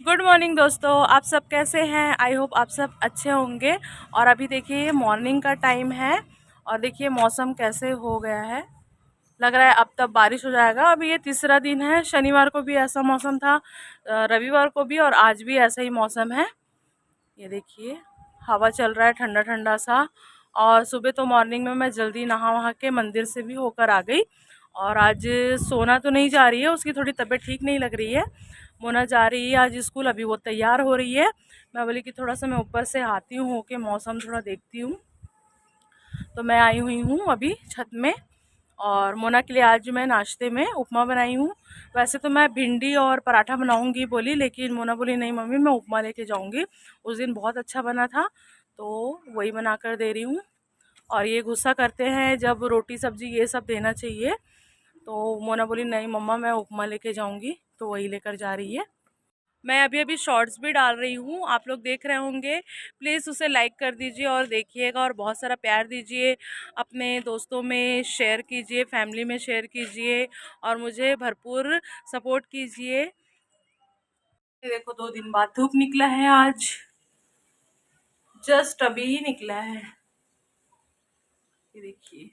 Good morning दोस्तों, आप सब कैसे हैं। आई होप आप सब अच्छे होंगे। और अभी देखिए मॉर्निंग का टाइम है और देखिए मौसम कैसे हो गया है। लग रहा है अब तब बारिश हो जाएगा। अभी ये तीसरा दिन है। शनिवार को भी ऐसा मौसम था, रविवार को भी, और आज भी ऐसा ही मौसम है। ये देखिए हवा चल रहा है ठंडा ठंडा सा। और सुबह तो मॉर्निंग में मैं जल्दी नहा वहा के मंदिर से भी होकर आ गई। और आज सोना तो नहीं जा रही है, उसकी थोड़ी तबीयत ठीक नहीं लग रही है। मोना जा रही है आज स्कूल, अभी वो तैयार हो रही है। मैं बोली कि थोड़ा सा मैं ऊपर से आती हूँ, होके मौसम थोड़ा देखती हूँ। तो मैं आई हुई हूँ अभी छत में। और मोना के लिए आज मैं नाश्ते में उपमा बनाई हूँ। वैसे तो मैं भिंडी और पराठा बनाऊंगी बोली, लेकिन मोना बोली नहीं मम्मी मैं उपमा लेके जाऊंगी। उस दिन बहुत अच्छा बना था तो वही बना कर दे रही हूँ। और ये गुस्सा करते हैं जब रोटी सब्जी ये सब देना चाहिए। तो मोना बोली नहीं मम्मा मैं उपमा लेके जाऊंगी, तो वही लेकर जा रही है। मैं अभी अभी शॉर्ट्स भी डाल रही हूँ, आप लोग देख रहे होंगे। प्लीज़ उसे लाइक कर दीजिए और देखिएगा, और बहुत सारा प्यार दीजिए। अपने दोस्तों में शेयर कीजिए, फैमिली में शेयर कीजिए, और मुझे भरपूर सपोर्ट कीजिए। ये देखो 2 दिन बाद धूप निकला है आज, जस्ट अभी ही निकला है। ये देखिए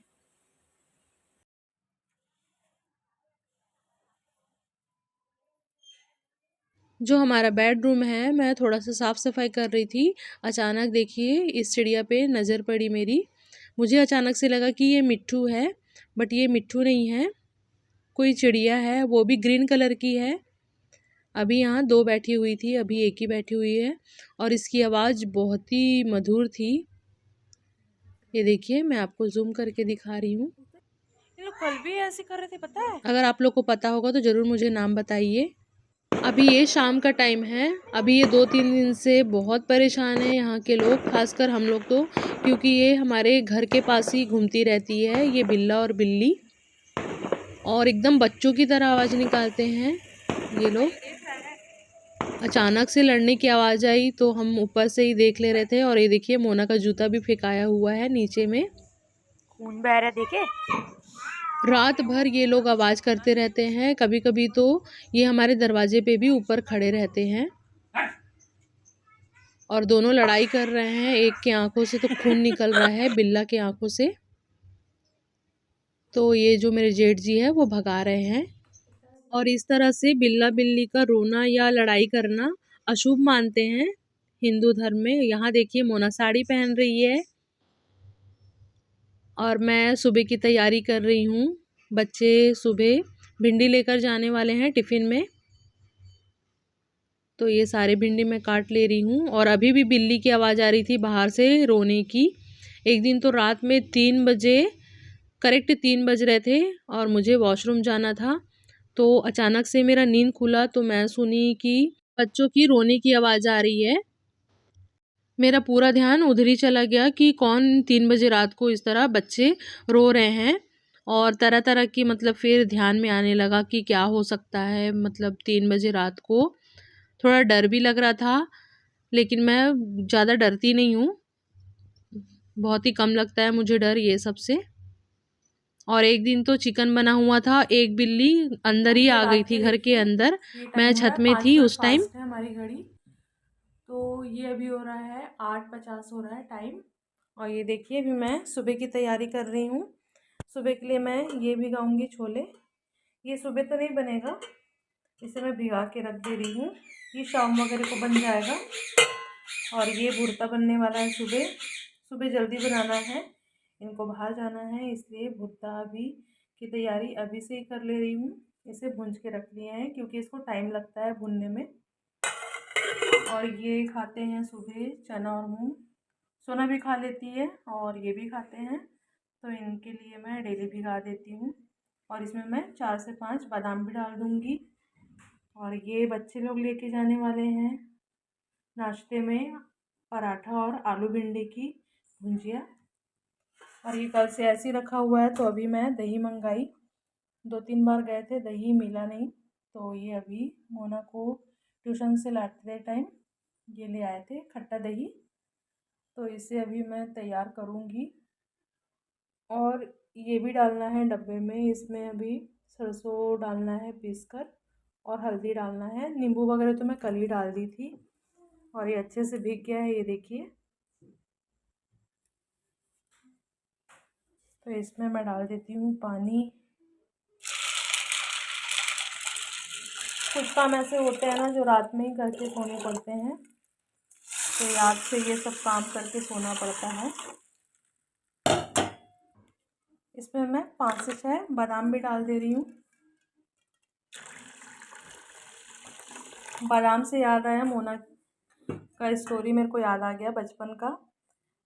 जो हमारा बेडरूम है, मैं थोड़ा सा साफ़ सफाई कर रही थी। अचानक देखिए इस चिड़िया पे नज़र पड़ी मेरी। मुझे अचानक से लगा कि ये मिट्ठू है, बट ये मिट्ठू नहीं है, कोई चिड़िया है, वो भी ग्रीन कलर की है। अभी यहाँ 2 बैठी हुई थी, अभी एक ही बैठी हुई है, और इसकी आवाज़ बहुत ही मधुर थी। ये देखिए मैं आपको ज़ूम करके दिखा रही हूँ। ये लोग कल भी ऐसे कर रहे थे पता है। अगर आप लोग को पता होगा तो ज़रूर मुझे नाम बताइए। अभी ये शाम का टाइम है। अभी ये 2-3 दिन से बहुत परेशान है यहाँ के लोग, खासकर हम लोग तो, क्योंकि ये हमारे घर के पास ही घूमती रहती है, ये बिल्ला और बिल्ली, और एकदम बच्चों की तरह आवाज़ निकालते हैं ये लोग। अचानक से लड़ने की आवाज़ आई तो हम ऊपर से ही देख ले रहे थे, और ये देखिए मोना का जूता भी फेंकाया हुआ है नीचे में। खून बह रहा है देखे। रात भर ये लोग आवाज़ करते रहते हैं। कभी कभी तो ये हमारे दरवाजे पे भी ऊपर खड़े रहते हैं, और दोनों लड़ाई कर रहे हैं। एक की आंखों से तो खून निकल रहा है, बिल्ला की आंखों से। तो ये जो मेरे जेठ जी है वो भगा रहे हैं। और इस तरह से बिल्ला बिल्ली का रोना या लड़ाई करना अशुभ मानते हैं हिंदू धर्म में। यहाँ देखिए मोना साड़ी पहन रही है, और मैं सुबह की तैयारी कर रही हूँ। बच्चे सुबह भिंडी लेकर जाने वाले हैं टिफ़िन में, तो ये सारे भिंडी मैं काट ले रही हूँ। और अभी भी बिल्ली की आवाज़ आ रही थी बाहर से रोने की। एक दिन तो रात में 3 बजे, करेक्ट 3 बज रहे थे, और मुझे वॉशरूम जाना था। तो अचानक से मेरा नींद खुला तो मैं सुनी कि बच्चों की रोने की आवाज़ आ रही है। मेरा पूरा ध्यान उधर ही चला गया कि कौन 3 बजे रात को इस तरह बच्चे रो रहे हैं। और तरह तरह की मतलब फिर ध्यान में आने लगा कि क्या हो सकता है, मतलब 3 बजे रात को। थोड़ा डर भी लग रहा था, लेकिन मैं ज़्यादा डरती नहीं हूँ, बहुत ही कम लगता है मुझे डर ये सब से। और एक दिन तो चिकन बना हुआ था, एक बिल्ली अंदर ही अभी ये आ गई रात थी के घर के देखिए अंदर। ये मैं टाइम हो रहा छत है, में 5 थी मिनट उस टाइम। फास्ट है हमारी घड़ी। तो ये अभी हो रहा है 8:50 हो रहा है टाइम। और ये देखिए अभी मैं सुबह की तैयारी कर रही हूँ। सुबह के लिए मैं ये भिगाऊंगी छोले। ये सुबह तो नहीं बनेगा, इसे मैं भिगा के रख दे रही हूँ, ये शाम वगैरह को बन जाएगा। और ये भुर्ता बनने वाला है सुबह। सुबह जल्दी बनाना है, इनको बाहर जाना है, इसलिए भुर्ता अभी की तैयारी अभी से ही कर ले रही हूँ। इसे भूंज के रख लिए हैं क्योंकि इसको टाइम लगता है भुनने में। और ये खाते हैं सुबह चना और मूंग। सोना भी खा लेती है और ये भी खाते हैं, तो इनके लिए मैं डेली भिगा देती हूँ। और इसमें मैं 4 से 5 बादाम भी डाल दूँगी। और ये बच्चे लोग लेके जाने वाले हैं नाश्ते में पराठा और आलू भिंडी की भुजिया। और ये कल से ऐसे ही रखा हुआ है, तो अभी मैं दही मंगाई। 2-3 बार गए थे, दही मिला नहीं, तो ये अभी मोना को ट्यूशन से लाते टाइम ये ले आए थे खट्टा दही। तो इसे अभी मैं तैयार करूँगी। और ये भी डालना है डब्बे में, इसमें अभी सरसों डालना है पीस कर, और हल्दी डालना है। नींबू वगैरह तो मैं कल ही डाल दी थी और ये अच्छे से भीग गया है, ये देखिए। तो इसमें मैं डाल देती हूँ पानी। कुछ काम ऐसे होते हैं ना जो रात में ही करके सोने पड़ते हैं, तो याद से ये सब काम करके सोना पड़ता है। इसमें मैं 5 से 6 बादाम भी डाल दे रही हूँ। बादाम से याद आया, मोना का स्टोरी मेरे को याद आ गया बचपन का।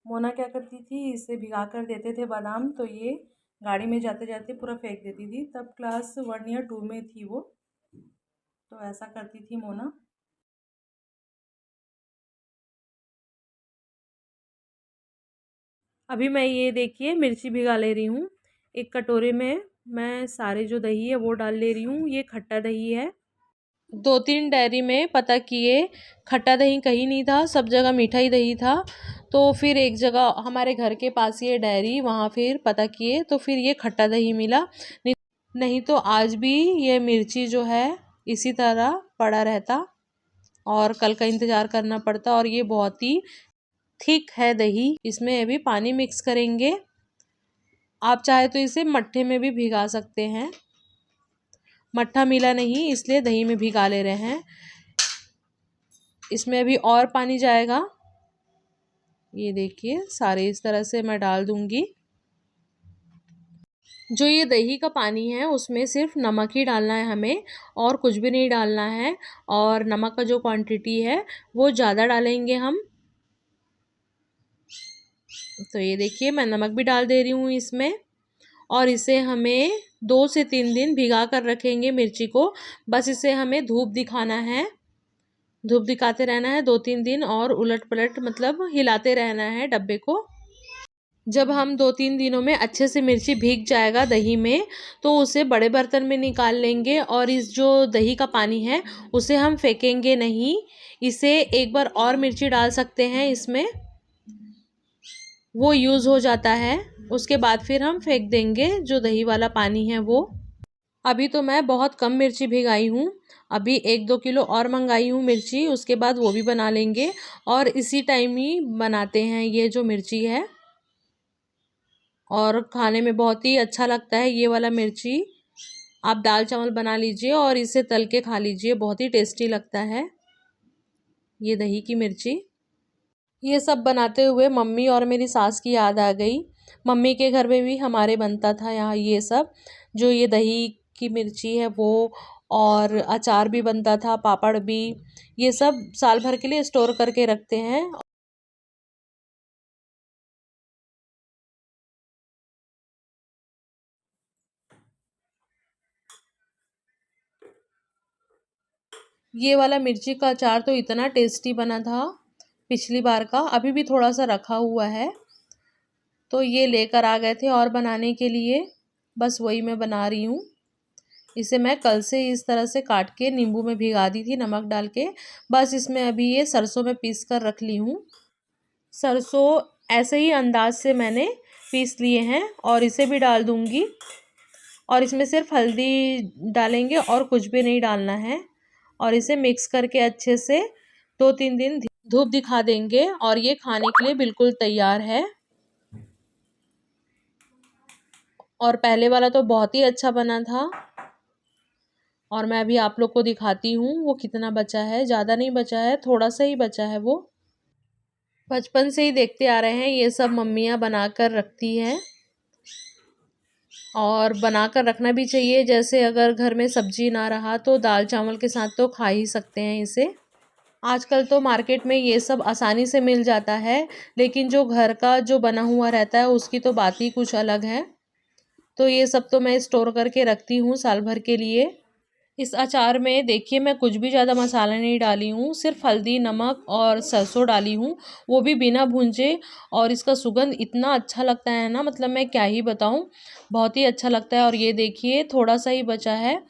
मोना क्या करती थी, इसे भिगा कर देते थे बादाम, तो ये गाड़ी में जाते जाते पूरा फेंक देती थी। तब क्लास 1 या 2 में थी वो, तो ऐसा करती थी मोना। अभी मैं ये देखिए मिर्ची भिगा ले रही हूँ। एक कटोरे में मैं सारे जो दही है वो डाल ले रही हूँ। ये खट्टा दही है। 2-3 डेयरी में पता किए, खट्टा दही कहीं नहीं था, सब जगह मीठा ही दही था। तो फिर एक जगह हमारे घर के पास ये डेयरी, वहाँ फिर पता किए तो फिर ये खट्टा दही मिला। नहीं तो आज भी ये मिर्ची जो है इसी तरह पड़ा रहता और कल का इंतज़ार करना पड़ता। और ये बहुत ही थिक है दही। इसमें अभी पानी मिक्स करेंगे। आप चाहे तो इसे मट्ठे में भी भिगा सकते हैं। मट्ठा मिला नहीं इसलिए दही में भिगा ले रहे हैं। इसमें अभी और पानी जाएगा। ये देखिए सारे इस तरह से मैं डाल दूंगी। जो ये दही का पानी है उसमें सिर्फ नमक ही डालना है हमें, और कुछ भी नहीं डालना है। और नमक का जो क्वांटिटी है वो ज़्यादा डालेंगे हम। तो ये देखिए मैं नमक भी डाल दे रही हूँ इसमें। और इसे हमें 2 से 3 दिन भिगा कर रखेंगे मिर्ची को। बस इसे हमें धूप दिखाना है, धूप दिखाते रहना है 2-3 दिन, और उलट पलट मतलब हिलाते रहना है डब्बे को। जब हम 2-3 दिनों में अच्छे से मिर्ची भीग जाएगा दही में, तो उसे बड़े बर्तन में निकाल लेंगे। और इस जो दही का पानी है उसे हम फेंकेंगे नहीं। इसे एक बार और मिर्ची डाल सकते हैं इसमें, वो यूज़ हो जाता है। उसके बाद फिर हम फेंक देंगे जो दही वाला पानी है वो। अभी तो मैं बहुत कम मिर्ची भिगाई हूँ। अभी 1-2 किलो और मंगाई हूँ मिर्ची, उसके बाद वो भी बना लेंगे। और इसी टाइम ही बनाते हैं ये जो मिर्ची है, और खाने में बहुत ही अच्छा लगता है ये वाला मिर्ची। आप दाल चावल बना लीजिए और इसे तल के खा लीजिए, बहुत ही टेस्टी लगता है ये दही की मिर्ची। ये सब बनाते हुए मम्मी और मेरी सास की याद आ गई। मम्मी के घर में भी हमारे बनता था यहाँ ये सब, जो ये दही की मिर्ची है वो। और अचार भी बनता था, पापड़ भी। ये सब साल भर के लिए स्टोर करके रखते हैं। ये वाला मिर्ची का अचार तो इतना टेस्टी बना था पिछली बार का, अभी भी थोड़ा सा रखा हुआ है। तो ये लेकर आ गए थे और बनाने के लिए, बस वही मैं बना रही हूँ। इसे मैं कल से इस तरह से काट के नींबू में भिगा दी थी नमक डाल के। बस इसमें अभी ये सरसों में पीस कर रख ली हूँ। सरसों ऐसे ही अंदाज से मैंने पीस लिए हैं और इसे भी डाल दूँगी। और इसमें सिर्फ हल्दी डालेंगे और कुछ भी नहीं डालना है। और इसे मिक्स करके अच्छे से 2-3 दिन धूप दिखा देंगे और ये खाने के लिए बिल्कुल तैयार है। और पहले वाला तो बहुत ही अच्छा बना था। और मैं अभी आप लोग को दिखाती हूँ वो कितना बचा है। ज़्यादा नहीं बचा है, थोड़ा सा ही बचा है वो। बचपन से ही देखते आ रहे हैं ये सब मम्मियाँ बना कर रखती हैं, और बना कर रखना भी चाहिए। जैसे अगर घर में सब्जी ना रहा तो दाल चावल के साथ तो खा ही सकते हैं इसे। आजकल तो मार्केट में ये सब आसानी से मिल जाता है, लेकिन जो घर का जो बना हुआ रहता है उसकी तो बात ही कुछ अलग है। तो ये सब तो मैं स्टोर करके रखती हूँ साल भर के लिए। इस अचार में देखिए मैं कुछ भी ज़्यादा मसाला नहीं डाली हूँ, सिर्फ हल्दी नमक और सरसों डाली हूँ, वो भी बिना भूंजे। और इसका सुगंध इतना अच्छा लगता है ना, मतलब मैं क्या ही बताऊँ, बहुत ही अच्छा लगता है। और ये देखिए थोड़ा सा ही बचा है।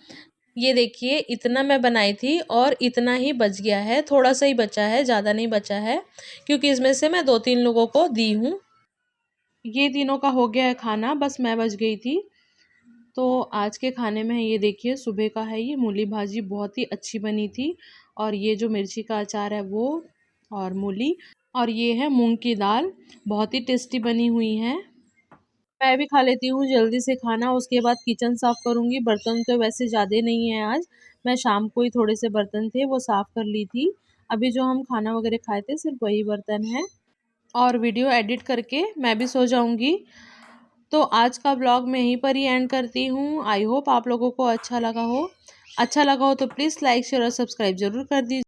ये देखिए इतना मैं बनाई थी और इतना ही बच गया है, थोड़ा सा ही बचा है, ज़्यादा नहीं बचा है, क्योंकि इसमें से मैं 2-3 लोगों को दी हूँ। ये तीनों का हो गया है खाना, बस मैं बच गई थी। तो आज के खाने में ये देखिए सुबह का है, ये मूली भाजी बहुत ही अच्छी बनी थी, और ये जो मिर्ची का अचार है वो, और मूली, और ये है मूंग की दाल, बहुत ही टेस्टी बनी हुई है। मैं भी खा लेती हूँ जल्दी से खाना, उसके बाद किचन साफ़ करूँगी। बर्तन तो वैसे ज़्यादा नहीं है आज, मैं शाम को ही थोड़े से बर्तन थे वो साफ़ कर ली थी। अभी जो हम खाना वगैरह खाए थे सिर्फ वही बर्तन है, और वीडियो एडिट करके मैं भी सो जाऊँगी। तो आज का ब्लॉग मैं यहीं पर ही एंड करती हूँ। आई होप आप लोगों को अच्छा लगा हो। अच्छा लगा हो तो प्लीज़ लाइक शेयर और सब्सक्राइब ज़रूर कर दीजिए।